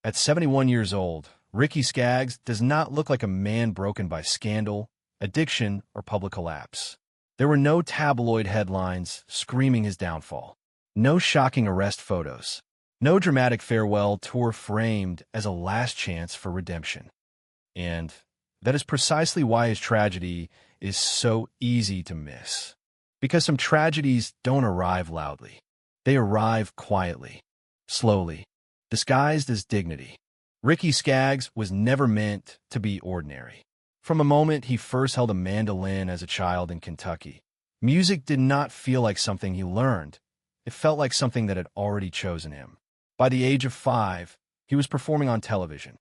At 71 years old, Ricky Skaggs does not look like a man broken by scandal, addiction, or public collapse. There were no tabloid headlines screaming his downfall, no shocking arrest photos, no dramatic farewell tour framed as a last chance for redemption. And that is precisely why his tragedy is so easy to miss. Because some tragedies don't arrive loudly. They arrive quietly, slowly, disguised as dignity. Ricky Skaggs was never meant to be ordinary. From the moment he first held a mandolin as a child in Kentucky, music did not feel like something he learned. It felt like something that had already chosen him. By the age of 5, he was performing on television.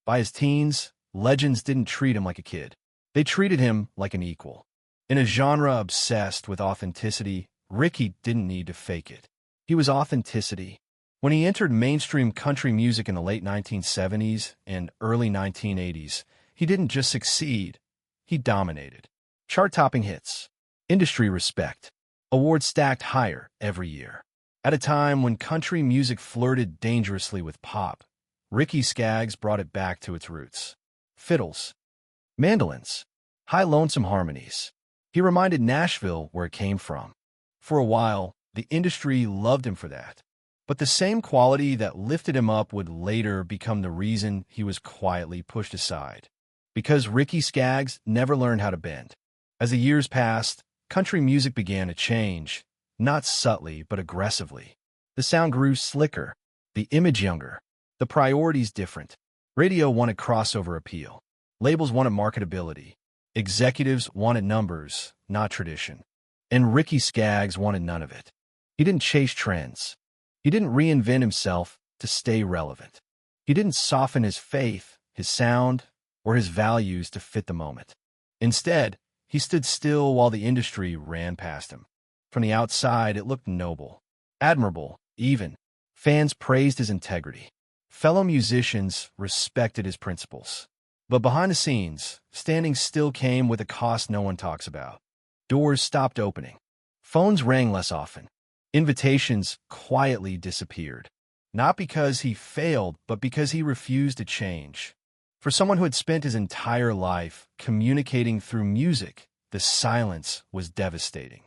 By his teens, legends didn't treat him like a kid. They treated him like an equal. In a genre obsessed with authenticity, Ricky didn't need to fake it. He was authenticity. When he entered mainstream country music in the late 1970s and early 1980s, he didn't just succeed, he dominated. Chart-topping hits, industry respect, awards stacked higher every year. At a time when country music flirted dangerously with pop, Ricky Skaggs brought it back to its roots. Fiddles, mandolins, high lonesome harmonies. He reminded Nashville where it came from. For a while, the industry loved him for that. But the same quality that lifted him up would later become the reason he was quietly pushed aside. Because Ricky Skaggs never learned how to bend. As the years passed, country music began to change, not subtly but aggressively. The sound grew slicker, the image younger, the priorities different. Radio wanted crossover appeal. Labels wanted marketability. Executives wanted numbers, not tradition. And Ricky Skaggs wanted none of it. He didn't chase trends. He didn't reinvent himself to stay relevant. He didn't soften his faith, his sound, or his values to fit the moment. Instead, he stood still while the industry ran past him. From the outside, it looked noble, admirable, even. Fans praised his integrity. Fellow musicians respected his principles. But behind the scenes, standing still came with a cost no one talks about. Doors stopped opening. Phones rang less often. Invitations quietly disappeared. Not because he failed, but because he refused to change. For someone who had spent his entire life communicating through music, the silence was devastating.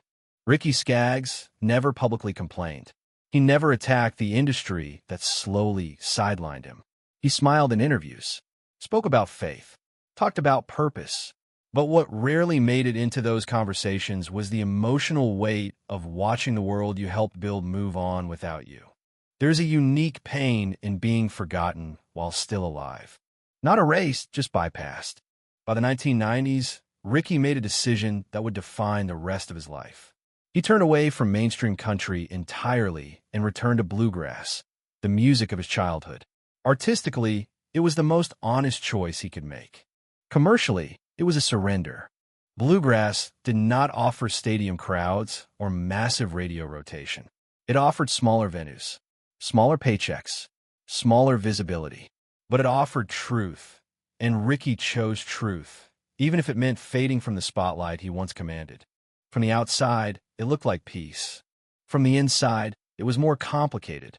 Ricky Skaggs never publicly complained. He never attacked the industry that slowly sidelined him. He smiled in interviews, spoke about faith, talked about purpose. But what rarely made it into those conversations was the emotional weight of watching the world you helped build move on without you. There's a unique pain in being forgotten while still alive. Not erased, just bypassed. By the 1990s, Ricky made a decision that would define the rest of his life. He turned away from mainstream country entirely and returned to bluegrass, the music of his childhood. Artistically, it was the most honest choice he could make. Commercially, it was a surrender. Bluegrass did not offer stadium crowds or massive radio rotation. It offered smaller venues, smaller paychecks, smaller visibility. But it offered truth, and Ricky chose truth, even if it meant fading from the spotlight he once commanded. From the outside, it looked like peace. From the inside, it was more complicated.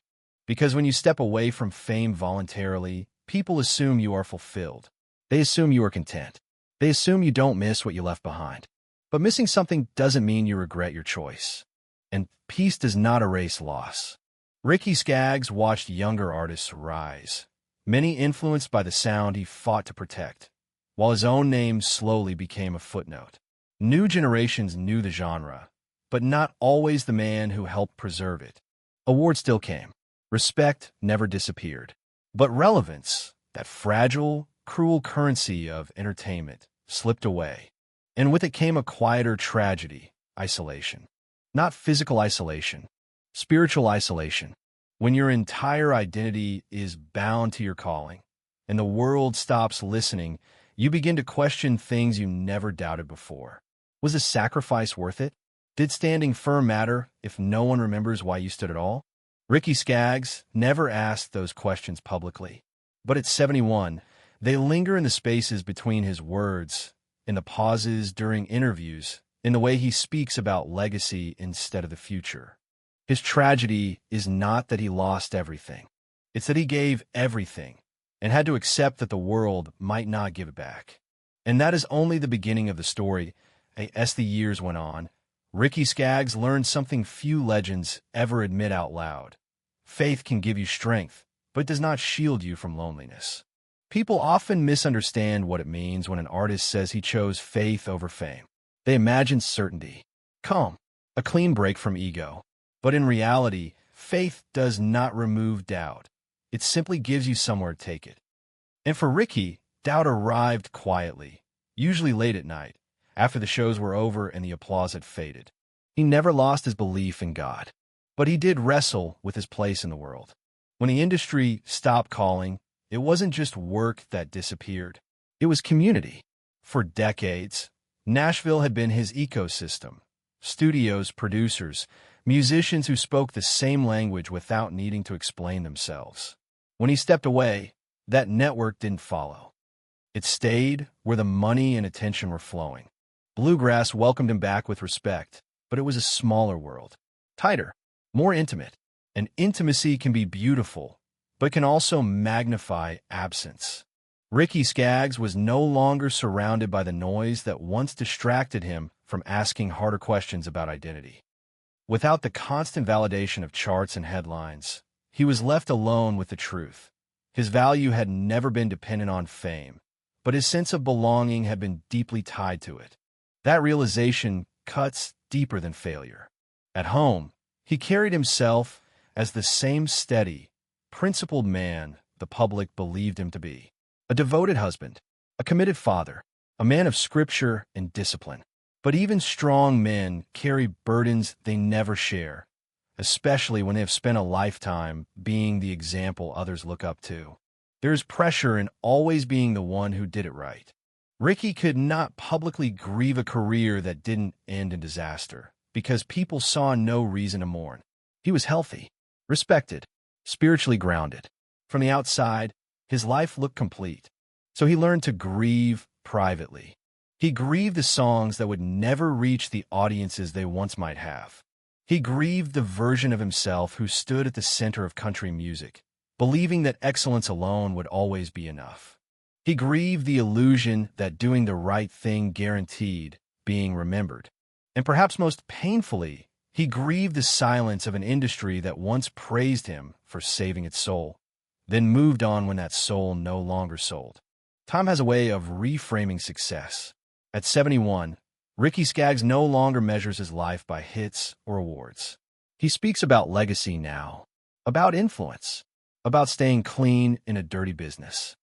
Because when you step away from fame voluntarily, people assume you are fulfilled. They assume you are content. They assume you don't miss what you left behind. But missing something doesn't mean you regret your choice. And peace does not erase loss. Ricky Skaggs watched younger artists rise, many influenced by the sound he fought to protect, while his own name slowly became a footnote. New generations knew the genre, but not always the man who helped preserve it. Awards still came. Respect never disappeared. But relevance, that fragile, cruel currency of entertainment, slipped away. And with it came a quieter tragedy, isolation. Not physical isolation, spiritual isolation. When your entire identity is bound to your calling, and the world stops listening, you begin to question things you never doubted before. Was the sacrifice worth it? Did standing firm matter if no one remembers why you stood at all? Ricky Skaggs never asked those questions publicly. But at 71, they linger in the spaces between his words, in the pauses during interviews, in the way he speaks about legacy instead of the future. His tragedy is not that he lost everything. It's that he gave everything and had to accept that the world might not give it back. And that is only the beginning of the story. As the years went on, Ricky Skaggs learned something few legends ever admit out loud. Faith can give you strength, but does not shield you from loneliness. People often misunderstand what it means when an artist says he chose faith over fame. They imagine certainty, calm, a clean break from ego. But in reality, faith does not remove doubt. It simply gives you somewhere to take it. And for Ricky, doubt arrived quietly, usually late at night, after the shows were over and the applause had faded. He never lost his belief in God, but he did wrestle with his place in the world. When the industry stopped calling, it wasn't just work that disappeared. It was community. For decades, Nashville had been his ecosystem. Studios, producers, musicians who spoke the same language without needing to explain themselves. When he stepped away, that network didn't follow. It stayed where the money and attention were flowing. Bluegrass welcomed him back with respect, but it was a smaller world. Tighter, more intimate. And intimacy can be beautiful, but can also magnify absence. Ricky Skaggs was no longer surrounded by the noise that once distracted him from asking harder questions about identity. Without the constant validation of charts and headlines, he was left alone with the truth. His value had never been dependent on fame, but his sense of belonging had been deeply tied to it. That realization cuts deeper than failure. At home, he carried himself as the same steady, principled man the public believed him to be. A devoted husband, a committed father, a man of scripture and discipline. But even strong men carry burdens they never share, especially when they have spent a lifetime being the example others look up to. There is pressure in always being the one who did it right. Ricky could not publicly grieve a career that didn't end in disaster, because people saw no reason to mourn. He was healthy, respected, spiritually grounded. From the outside, his life looked complete. So he learned to grieve privately. He grieved the songs that would never reach the audiences they once might have. He grieved the version of himself who stood at the center of country music, believing that excellence alone would always be enough. He grieved the illusion that doing the right thing guaranteed being remembered. And perhaps most painfully, he grieved the silence of an industry that once praised him for saving its soul, then moved on when that soul no longer sold. Time has a way of reframing success. At 71, Ricky Skaggs no longer measures his life by hits or awards. He speaks about legacy now, about influence, about staying clean in a dirty business.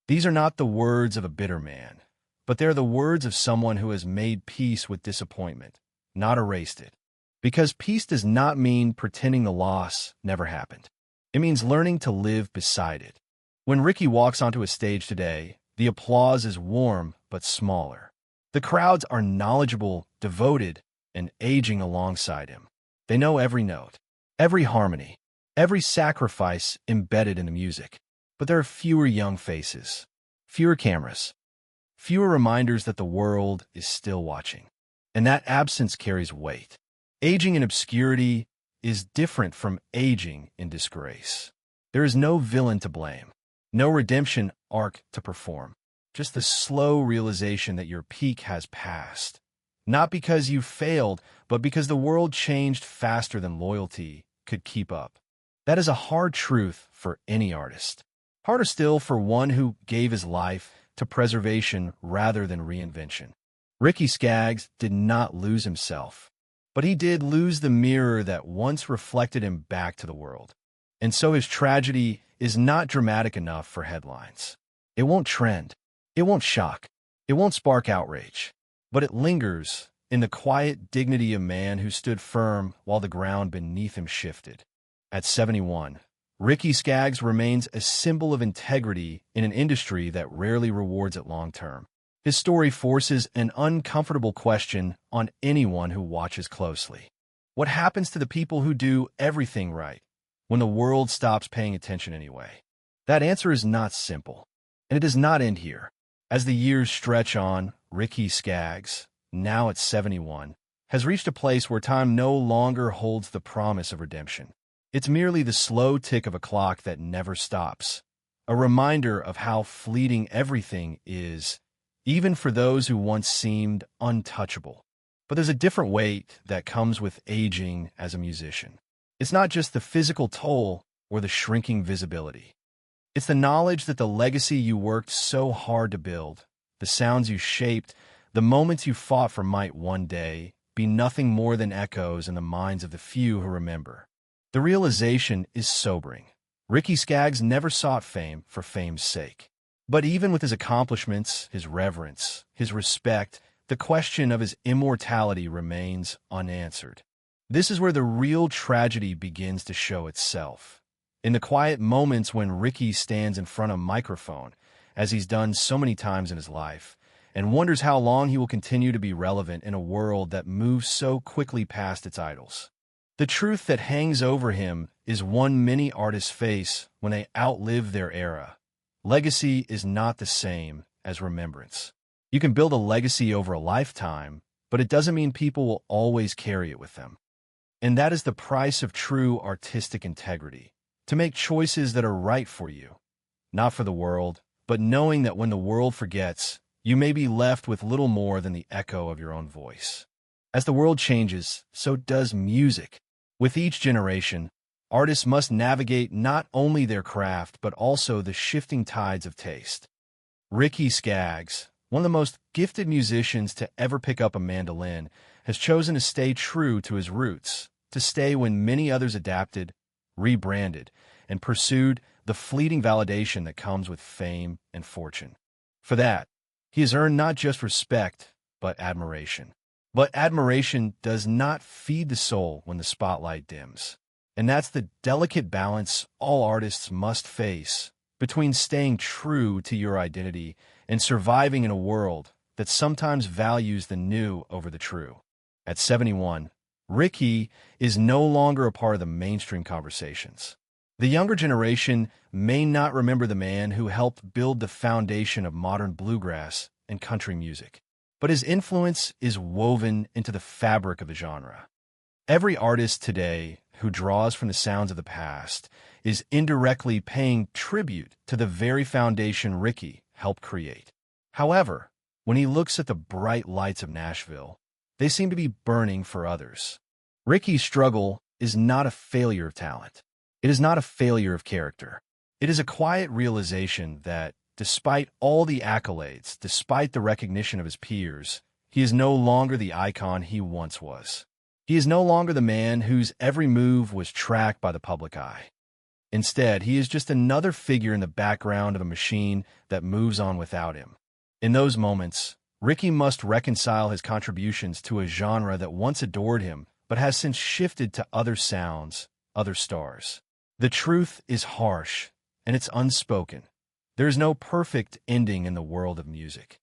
These are not the words of a bitter man, but they're the words of someone who has made peace with disappointment, not erased it. Because peace does not mean pretending the loss never happened. It means learning to live beside it. When Ricky walks onto a stage today, the applause is warm but smaller. The crowds are knowledgeable, devoted, and aging alongside him. They know every note, every harmony, every sacrifice embedded in the music. But there are fewer young faces, fewer cameras, fewer reminders that the world is still watching. And that absence carries weight. Aging in obscurity is different from aging in disgrace. There is no villain to blame, no redemption arc to perform. Just the slow realization that your peak has passed. Not because you failed, but because the world changed faster than loyalty could keep up. That is a hard truth for any artist. Harder still for one who gave his life to preservation rather than reinvention. Ricky Skaggs did not lose himself, but he did lose the mirror that once reflected him back to the world. And so his tragedy is not dramatic enough for headlines. It won't trend. It won't shock. It won't spark outrage. But it lingers in the quiet dignity of a man who stood firm while the ground beneath him shifted. At 71, Ricky Skaggs remains a symbol of integrity in an industry that rarely rewards it long-term. His story forces an uncomfortable question on anyone who watches closely. What happens to the people who do everything right when the world stops paying attention anyway? That answer is not simple, and it does not end here. As the years stretch on, Ricky Skaggs, now at 71, has reached a place where time no longer holds the promise of redemption. It's merely the slow tick of a clock that never stops, a reminder of how fleeting everything is, even for those who once seemed untouchable. But there's a different weight that comes with aging as a musician. It's not just the physical toll or the shrinking visibility. It's the knowledge that the legacy you worked so hard to build, the sounds you shaped, the moments you fought for might one day be nothing more than echoes in the minds of the few who remember. The realization is sobering. Ricky Skaggs never sought fame for fame's sake. But even with his accomplishments, his reverence, his respect, the question of his immortality remains unanswered. This is where the real tragedy begins to show itself. In the quiet moments when Ricky stands in front of a microphone, as he's done so many times in his life, and wonders how long he will continue to be relevant in a world that moves so quickly past its idols. The truth that hangs over him is one many artists face when they outlive their era. Legacy is not the same as remembrance. You can build a legacy over a lifetime, but it doesn't mean people will always carry it with them. And that is the price of true artistic integrity, to make choices that are right for you, not for the world, but knowing that when the world forgets, you may be left with little more than the echo of your own voice. As the world changes, so does music. With each generation, artists must navigate not only their craft, but also the shifting tides of taste. Ricky Skaggs, one of the most gifted musicians to ever pick up a mandolin, has chosen to stay true to his roots, to stay when many others adapted, rebranded, and pursued the fleeting validation that comes with fame and fortune. For that, he has earned not just respect, but admiration. But admiration does not feed the soul when the spotlight dims. And that's the delicate balance all artists must face between staying true to your identity and surviving in a world that sometimes values the new over the true. At 71, Ricky is no longer a part of the mainstream conversations. The younger generation may not remember the man who helped build the foundation of modern bluegrass and country music, but his influence is woven into the fabric of the genre. Every artist today who draws from the sounds of the past is indirectly paying tribute to the very foundation Ricky helped create. However, when he looks at the bright lights of Nashville, they seem to be burning for others. Ricky's struggle is not a failure of talent. It is not a failure of character. It is a quiet realization that, despite all the accolades, despite the recognition of his peers, he is no longer the icon he once was. He is no longer the man whose every move was tracked by the public eye. Instead, he is just another figure in the background of a machine that moves on without him. In those moments, Ricky must reconcile his contributions to a genre that once adored him, but has since shifted to other sounds, other stars. The truth is harsh, and it's unspoken. There is no perfect ending in the world of music.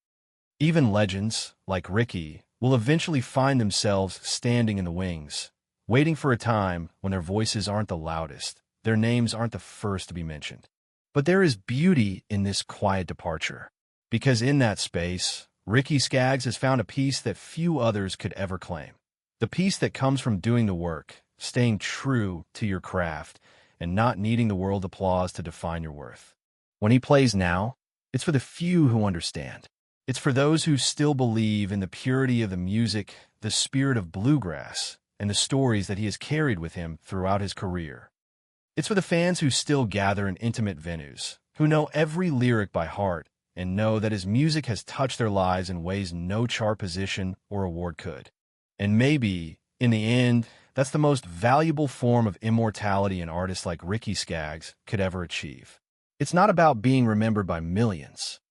Even legends, like Ricky, will eventually find themselves standing in the wings, waiting for a time when their voices aren't the loudest, their names aren't the first to be mentioned. But there is beauty in this quiet departure, because in that space, Ricky Skaggs has found a peace that few others could ever claim. The peace that comes from doing the work, staying true to your craft, and not needing the world's applause to define your worth. When he plays now, it's for the few who understand. It's for those who still believe in the purity of the music, the spirit of bluegrass, and the stories that he has carried with him throughout his career. It's for the fans who still gather in intimate venues, who know every lyric by heart, and know that his music has touched their lives in ways no chart position or award could. And maybe, in the end, that's the most valuable form of immortality an artist like Ricky Skaggs could ever achieve. It's not about being remembered by millions.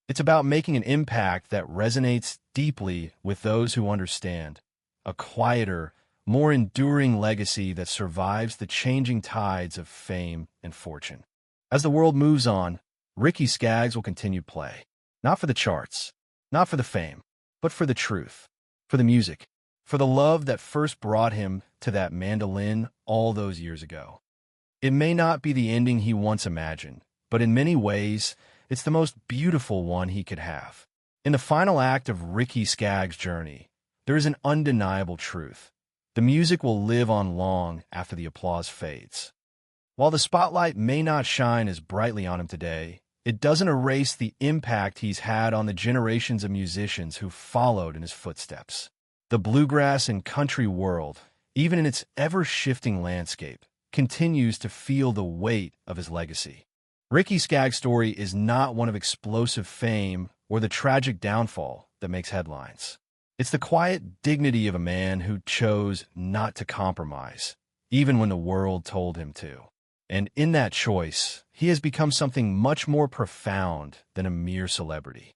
It's about making an impact that resonates deeply with those who understand, a quieter, more enduring legacy that survives the changing tides of fame and fortune. As the world moves on, Ricky Skaggs will continue to play, not for the charts, not for the fame, but for the truth, for the music, for the love that first brought him to that mandolin all those years ago. It may not be the ending he once imagined, but in many ways, it's the most beautiful one he could have. In the final act of Ricky Skaggs' journey, there is an undeniable truth. The music will live on long after the applause fades. While the spotlight may not shine as brightly on him today, it doesn't erase the impact he's had on the generations of musicians who followed in his footsteps. The bluegrass and country world, even in its ever-shifting landscape, continues to feel the weight of his legacy. Ricky Skaggs' story is not one of explosive fame or the tragic downfall that makes headlines. It's the quiet dignity of a man who chose not to compromise, even when the world told him to. And in that choice, he has become something much more profound than a mere celebrity.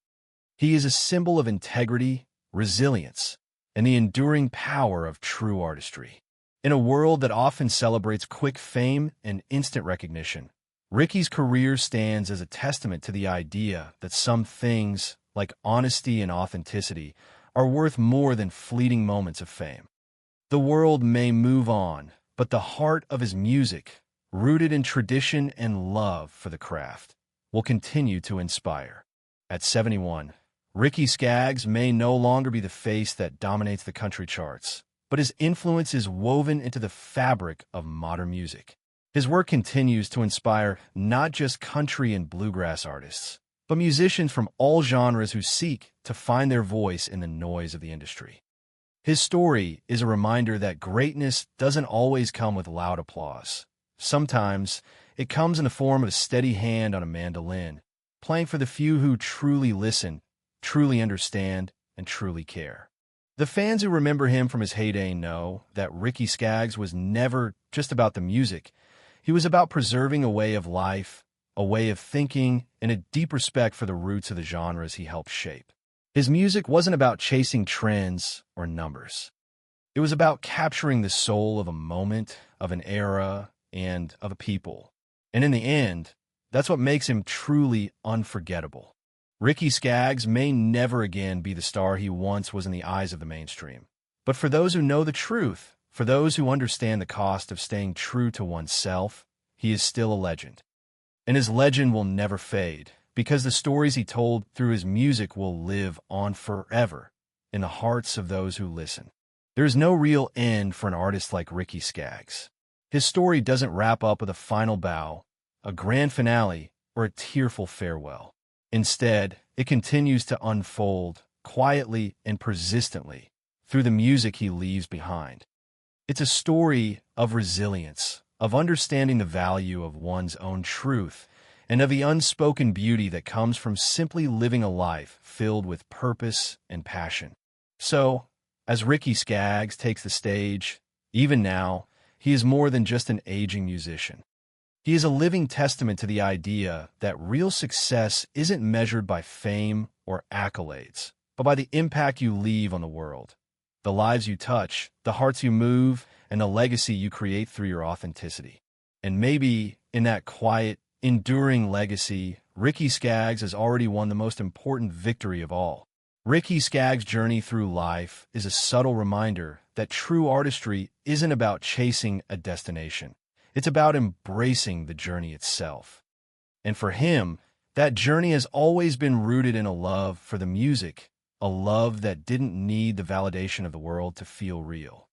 He is a symbol of integrity, resilience, and the enduring power of true artistry. In a world that often celebrates quick fame and instant recognition, Ricky's career stands as a testament to the idea that some things, like honesty and authenticity, are worth more than fleeting moments of fame. The world may move on, but the heart of his music, rooted in tradition and love for the craft, will continue to inspire. At 71, Ricky Skaggs may no longer be the face that dominates the country charts, but his influence is woven into the fabric of modern music. His work continues to inspire not just country and bluegrass artists, but musicians from all genres who seek to find their voice in the noise of the industry. His story is a reminder that greatness doesn't always come with loud applause. Sometimes it comes in the form of a steady hand on a mandolin, playing for the few who truly listen, truly understand, and truly care. The fans who remember him from his heyday know that Ricky Skaggs was never just about the music. He was about preserving a way of life, a way of thinking, and a deep respect for the roots of the genres he helped shape. His music wasn't about chasing trends or numbers. It was about capturing the soul of a moment, of an era, and of a people. And in the end, that's what makes him truly unforgettable. Ricky Skaggs may never again be the star he once was in the eyes of the mainstream. But for those who know the truth, for those who understand the cost of staying true to oneself, he is still a legend. And his legend will never fade, because the stories he told through his music will live on forever in the hearts of those who listen. There is no real end for an artist like Ricky Skaggs. His story doesn't wrap up with a final bow, a grand finale, or a tearful farewell. Instead, it continues to unfold quietly and persistently through the music he leaves behind. It's a story of resilience, of understanding the value of one's own truth, and of the unspoken beauty that comes from simply living a life filled with purpose and passion. So, as Ricky Skaggs takes the stage, even now, he is more than just an aging musician. He is a living testament to the idea that real success isn't measured by fame or accolades, but by the impact you leave on the world, the lives you touch, the hearts you move, and the legacy you create through your authenticity. And maybe in that quiet, enduring legacy, Ricky Skaggs has already won the most important victory of all. Ricky Skaggs' journey through life is a subtle reminder that true artistry isn't about chasing a destination. It's about embracing the journey itself. And for him, that journey has always been rooted in a love for the music, a love that didn't need the validation of the world to feel real.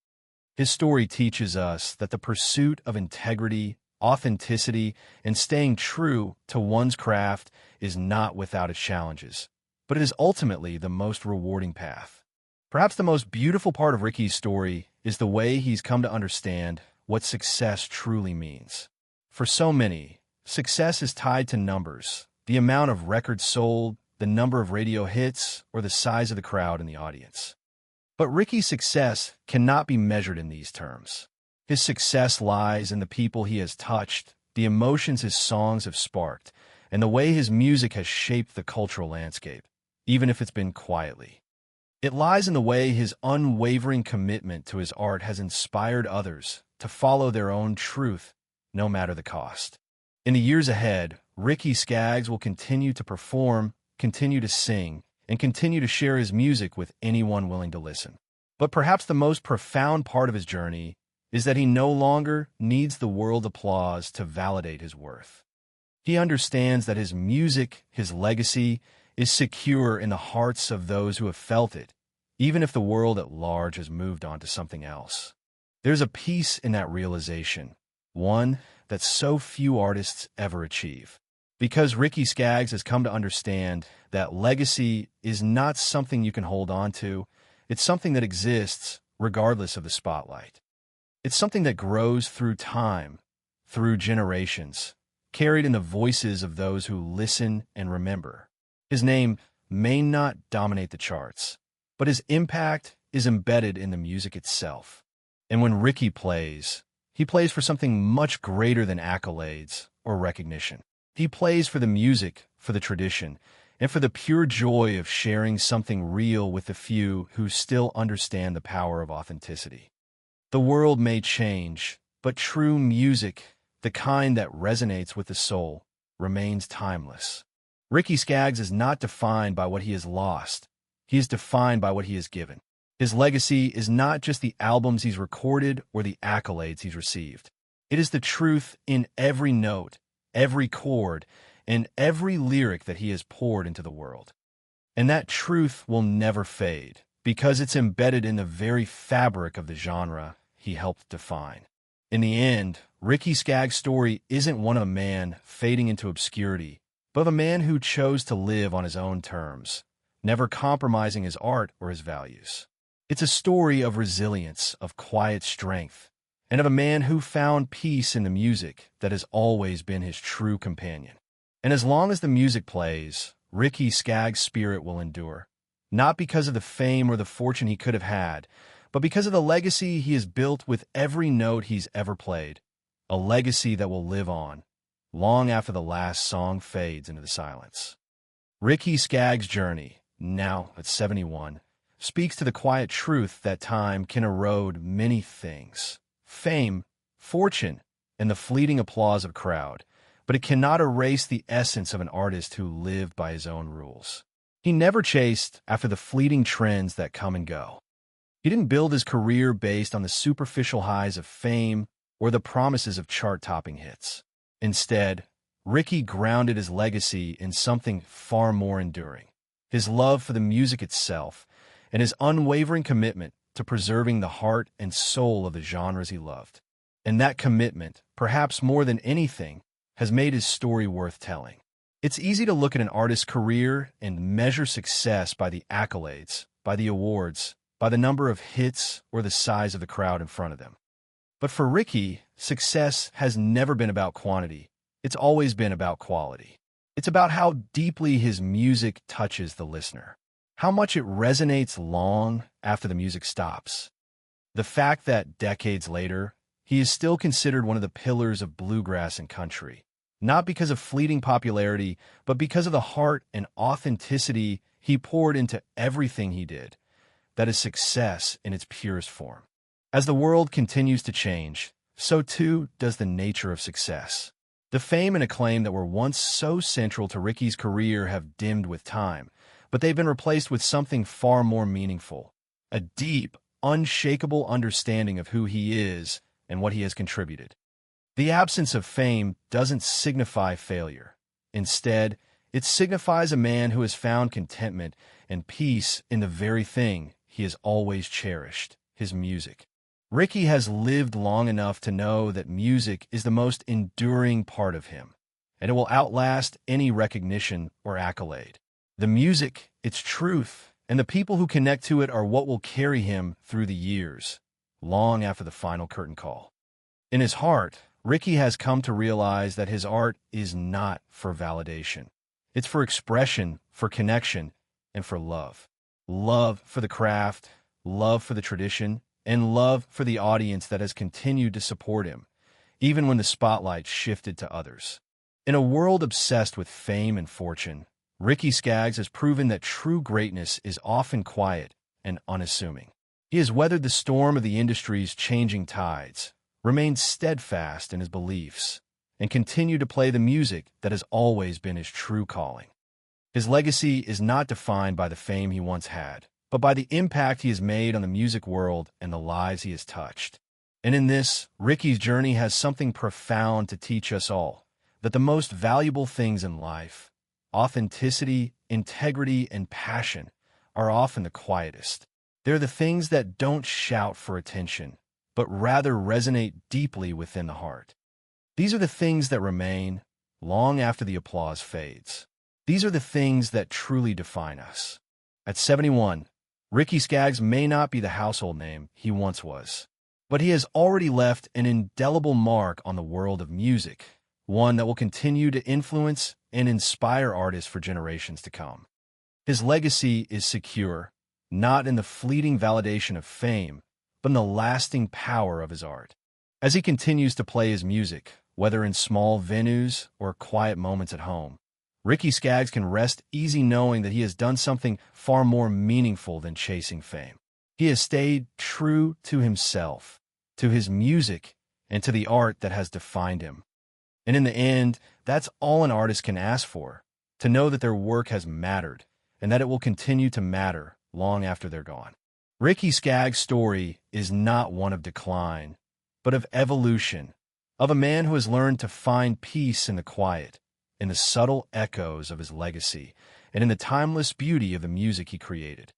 His story teaches us that the pursuit of integrity, authenticity, and staying true to one's craft is not without its challenges, but it is ultimately the most rewarding path. Perhaps the most beautiful part of Ricky's story is the way he's come to understand what success truly means. For so many, success is tied to numbers, the amount of records sold, the number of radio hits, or the size of the crowd in the audience. But Ricky's success cannot be measured in these terms. His success lies in the people he has touched, the emotions his songs have sparked, and the way his music has shaped the cultural landscape, even if it's been quietly. It lies in the way his unwavering commitment to his art has inspired others to follow their own truth, no matter the cost. In the years ahead, Ricky Skaggs will continue to perform, continue to sing, and continue to share his music with anyone willing to listen. But perhaps the most profound part of his journey is that he no longer needs the world's applause to validate his worth. He understands that his music, his legacy, is secure in the hearts of those who have felt it, even if the world at large has moved on to something else. There's a peace in that realization, one that so few artists ever achieve. Because Ricky Skaggs has come to understand that legacy is not something you can hold on to, it's something that exists regardless of the spotlight. It's something that grows through time, through generations, carried in the voices of those who listen and remember. His name may not dominate the charts, but his impact is embedded in the music itself. And when Ricky plays, he plays for something much greater than accolades or recognition. He plays for the music, for the tradition, and for the pure joy of sharing something real with the few who still understand the power of authenticity. The world may change, but true music, the kind that resonates with the soul, remains timeless. Ricky Skaggs is not defined by what he has lost. He is defined by what he has given. His legacy is not just the albums he's recorded or the accolades he's received. It is the truth in every note, every chord, and every lyric that he has poured into the world. And that truth will never fade, because it's embedded in the very fabric of the genre he helped define. In the end, Ricky Skaggs' story isn't one of a man fading into obscurity, but of a man who chose to live on his own terms, never compromising his art or his values. It's a story of resilience, of quiet strength, and of a man who found peace in the music that has always been his true companion. And as long as the music plays, Ricky Skaggs' spirit will endure, not because of the fame or the fortune he could have had, but because of the legacy he has built with every note he's ever played, a legacy that will live on, long after the last song fades into the silence. Ricky Skaggs' journey, now at 71, speaks to the quiet truth that time can erode many things: fame, fortune, and the fleeting applause of a crowd, but it cannot erase the essence of an artist who lived by his own rules. He never chased after the fleeting trends that come and go. He didn't build his career based on the superficial highs of fame or the promises of chart-topping hits. Instead, Ricky grounded his legacy in something far more enduring: his love for the music itself and his unwavering commitment to preserving the heart and soul of the genres he loved. And that commitment, perhaps more than anything, has made his story worth telling. It's easy to look at an artist's career and measure success by the accolades, by the awards, by the number of hits, or the size of the crowd in front of them. But for Ricky, success has never been about quantity. It's always been about quality. It's about how deeply his music touches the listener, how much it resonates long after the music stops. The fact that decades later, he is still considered one of the pillars of bluegrass and country, not because of fleeting popularity, but because of the heart and authenticity he poured into everything he did. That is success in its purest form. As the world continues to change, so too does the nature of success. The fame and acclaim that were once so central to Ricky's career have dimmed with time, but they've been replaced with something far more meaningful: a deep, unshakable understanding of who he is and what he has contributed. The absence of fame doesn't signify failure. Instead, it signifies a man who has found contentment and peace in the very thing he has always cherished: his music. Ricky has lived long enough to know that music is the most enduring part of him, and it will outlast any recognition or accolade. The music, its truth, and the people who connect to it are what will carry him through the years, long after the final curtain call. In his heart, Ricky has come to realize that his art is not for validation. It's for expression, for connection, and for love. Love for the craft, love for the tradition, and love for the audience that has continued to support him, even when the spotlight shifted to others. In a world obsessed with fame and fortune, Ricky Skaggs has proven that true greatness is often quiet and unassuming. He has weathered the storm of the industry's changing tides, remained steadfast in his beliefs, and continued to play the music that has always been his true calling. His legacy is not defined by the fame he once had, but by the impact he has made on the music world and the lives he has touched. And in this, Ricky's journey has something profound to teach us all: that the most valuable things in life, authenticity, integrity, and passion, are often the quietest. They're the things that don't shout for attention, but rather resonate deeply within the heart. These are the things that remain long after the applause fades. These are the things that truly define us. At 71, Ricky Skaggs may not be the household name he once was, but he has already left an indelible mark on the world of music, one that will continue to influence and inspire artists for generations to come. His legacy is secure, not in the fleeting validation of fame, but in the lasting power of his art. As he continues to play his music, whether in small venues or quiet moments at home, Ricky Skaggs can rest easy knowing that he has done something far more meaningful than chasing fame. He has stayed true to himself, to his music, and to the art that has defined him. And in the end, that's all an artist can ask for, to know that their work has mattered, and that it will continue to matter long after they're gone. Ricky Skaggs' story is not one of decline, but of evolution, of a man who has learned to find peace in the quiet, in the subtle echoes of his legacy, and in the timeless beauty of the music he created.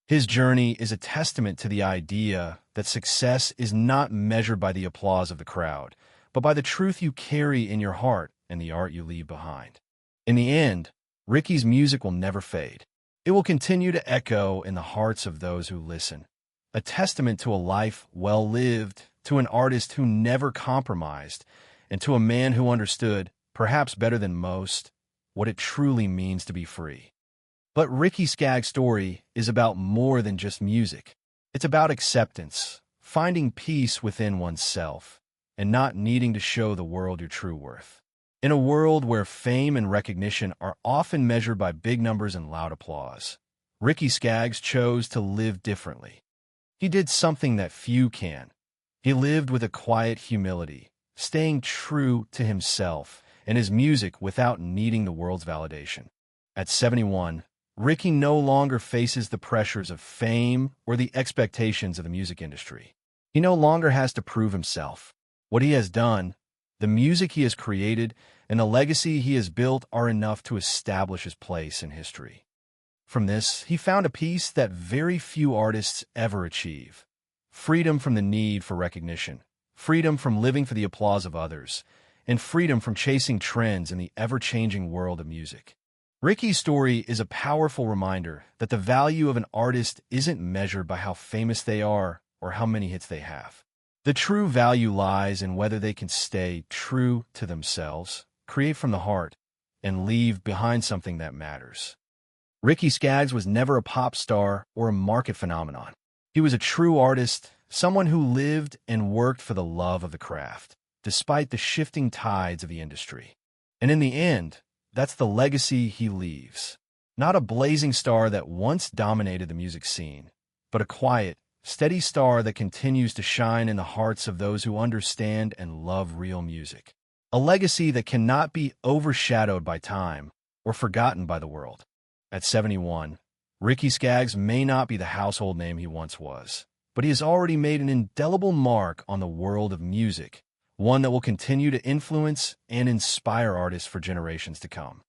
His journey is a testament to the idea that success is not measured by the applause of the crowd, but by the truth you carry in your heart and the art you leave behind. In the end, Ricky's music will never fade. It will continue to echo in the hearts of those who listen, a testament to a life well lived, to an artist who never compromised, and to a man who understood, perhaps better than most, what it truly means to be free. But Ricky Skaggs' story is about more than just music. It's about acceptance, finding peace within oneself, and not needing to show the world your true worth. In a world where fame and recognition are often measured by big numbers and loud applause, Ricky Skaggs chose to live differently. He did something that few can. He lived with a quiet humility, staying true to himself and his music without needing the world's validation. At 71, Ricky no longer faces the pressures of fame or the expectations of the music industry. He no longer has to prove himself. What he has done, the music he has created, and the legacy he has built are enough to establish his place in history. From this, he found a peace that very few artists ever achieve. Freedom from the need for recognition, freedom from living for the applause of others, and freedom from chasing trends in the ever-changing world of music. Ricky's story is a powerful reminder that the value of an artist isn't measured by how famous they are or how many hits they have. The true value lies in whether they can stay true to themselves, create from the heart, and leave behind something that matters. Ricky Skaggs was never a pop star or a market phenomenon. He was a true artist, someone who lived and worked for the love of the craft, despite the shifting tides of the industry. And in the end, that's the legacy he leaves. Not a blazing star that once dominated the music scene, but a quiet, steady star that continues to shine in the hearts of those who understand and love real music. A legacy that cannot be overshadowed by time or forgotten by the world. At 71, Ricky Skaggs may not be the household name he once was, but he has already made an indelible mark on the world of music, one that will continue to influence and inspire artists for generations to come.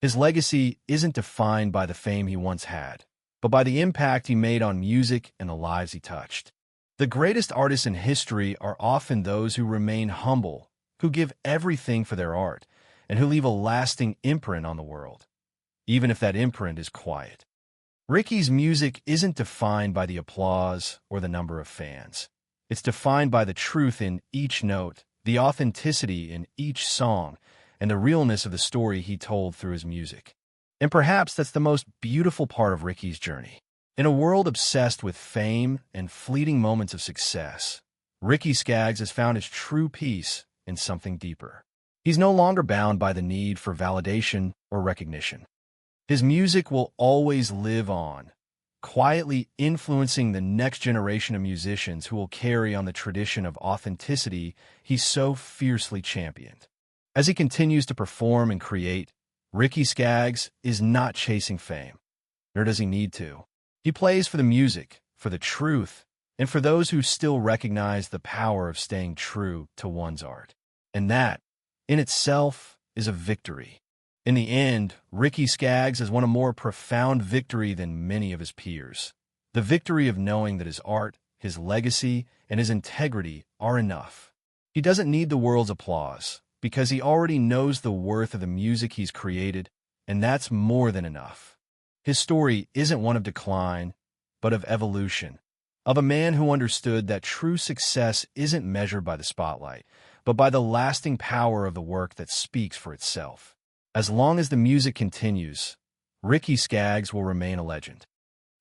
His legacy isn't defined by the fame he once had, but by the impact he made on music and the lives he touched. The greatest artists in history are often those who remain humble, who give everything for their art, and who leave a lasting imprint on the world, even if that imprint is quiet. Ricky's music isn't defined by the applause or the number of fans. It's defined by the truth in each note, the authenticity in each song, and the realness of the story he told through his music. And perhaps that's the most beautiful part of Ricky's journey. In a world obsessed with fame and fleeting moments of success, Ricky Skaggs has found his true peace in something deeper. He's no longer bound by the need for validation or recognition. His music will always live on, quietly influencing the next generation of musicians who will carry on the tradition of authenticity he so fiercely championed. As he continues to perform and create, Ricky Skaggs is not chasing fame, nor does he need to. He plays for the music, for the truth, and for those who still recognize the power of staying true to one's art. And that, in itself, is a victory. In the end, Ricky Skaggs has won a more profound victory than many of his peers. The victory of knowing that his art, his legacy, and his integrity are enough. He doesn't need the world's applause, because he already knows the worth of the music he's created, and that's more than enough. His story isn't one of decline, but of evolution, of a man who understood that true success isn't measured by the spotlight, but by the lasting power of the work that speaks for itself. As long as the music continues, Ricky Skaggs will remain a legend.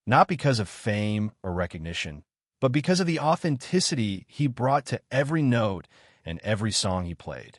Not because of fame or recognition, but because of the authenticity he brought to every note and every song he played.